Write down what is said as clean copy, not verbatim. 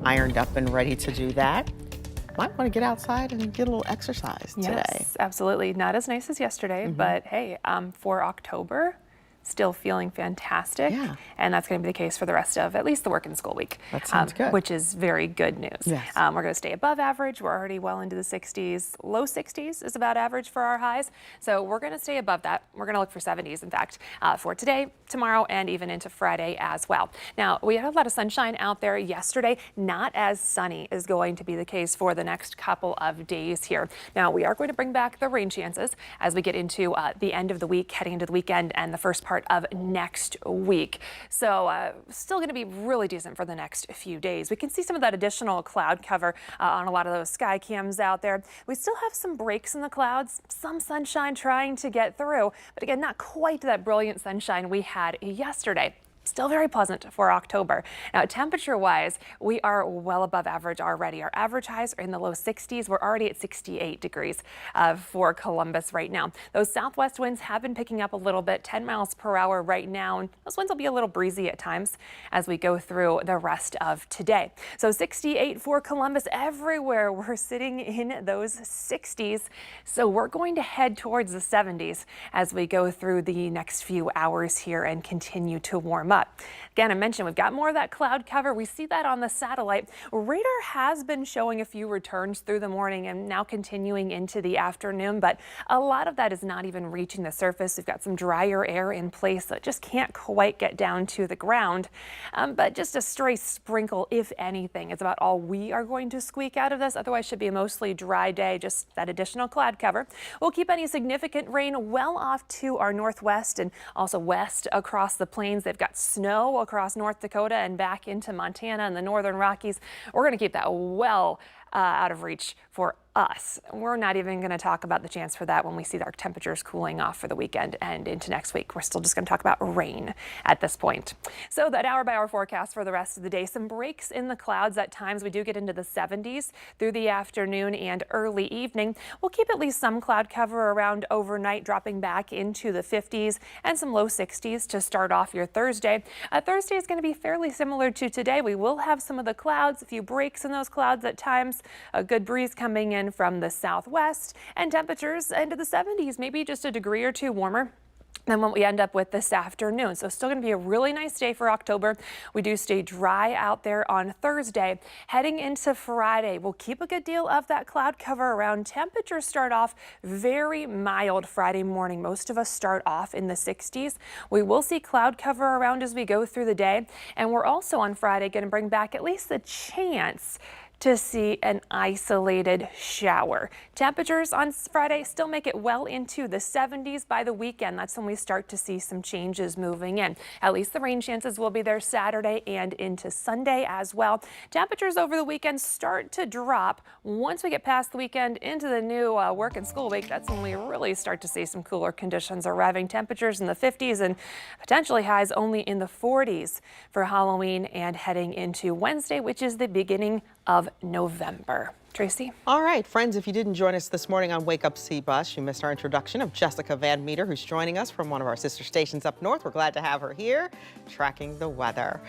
ironed up and ready to do that. Might want to get outside and get a little exercise today. Yes, absolutely. Not as nice as yesterday, but hey, for October, still feeling fantastic. Yeah. And that's going to be the case for the rest of at least the work and school week. That sounds good. Which is very good news. Yes. We're going to stay above average. We're already well into the 60s. Low 60s is about average for our highs. So we're going to stay above that. We're going to look for 70s, in fact, for today, tomorrow, and even into Friday as well. Now, we had a lot of sunshine out there yesterday. Not as sunny is going to be the case for the next couple of days here. Now, we are going to bring back the rain chances as we get into the end of the week, heading into the weekend and the first part of next week. So still going to be really decent for the next few days. We can see some of that additional cloud cover on a lot of those sky cams out there. We still have some breaks in the clouds, some sunshine trying to get through, but again, not quite that brilliant sunshine we had yesterday. Still very pleasant for October. Now, temperature-wise, we are well above average already. Our average highs are in the low 60s. We're already at 68 degrees for Columbus right now. Those southwest winds have been picking up a little bit, 10 miles per hour right now, and those winds will be a little breezy at times as we go through the rest of today. So 68 for Columbus. Everywhere we're sitting in those 60s. So we're going to head towards the 70s as we go through the next few hours here and continue to warm up. Again, I mentioned we've got more of that cloud cover. We see that on the satellite. Radar has been showing a few returns through the morning and now continuing into the afternoon, but a lot of that is not even reaching the surface. We've got some drier air in place that just can't quite get down to the ground, but just a stray sprinkle, if anything, is about all we are going to squeak out of this. Otherwise, should be a mostly dry day, just that additional cloud cover. We'll keep any significant rain well off to our northwest and also west across the plains. They've got snow across North Dakota and back into Montana and the northern Rockies. We're going to keep that well out of reach for us. We're not even going to talk about the chance for that when we see our temperatures cooling off for the weekend and into next week. We're still just going to talk about rain at this point. So that hour-by-hour forecast for the rest of the day, some breaks in the clouds at times. We do get into the 70s through the afternoon and early evening. We'll keep at least some cloud cover around overnight, dropping back into the 50s and some low 60s to start off your Thursday. Thursday is going to be fairly similar to today. We will have some of the clouds, a few breaks in those clouds at times, a good breeze coming in from the southwest, and temperatures into the 70s, maybe just a degree or two warmer than what we end up with this afternoon. So still going to be a really nice day for October. We do stay dry out there on Thursday. Heading into Friday, we'll keep a good deal of that cloud cover around. Temperatures start off very mild Friday morning. Most of us start off in the 60s. We will see cloud cover around as we go through the day. And we're also on Friday going to bring back at least the chance to see an isolated shower. Temperatures on Friday still make it well into the 70s. By the weekend, that's when we start to see some changes moving in. At least the rain chances will be there Saturday and into Sunday as well. Temperatures over the weekend start to drop. Once we get past the weekend into the new work and school week, that's when we really start to see some cooler conditions arriving. Temperatures in the 50s and potentially highs only in the 40s for Halloween and heading into Wednesday, which is the beginning of November. Tracy? All right, friends, if you didn't join us this morning on Wake Up C-Bus, you missed our introduction of Jessica Van Meter, who's joining us from one of our sister stations up north. We're glad to have her here, tracking the weather.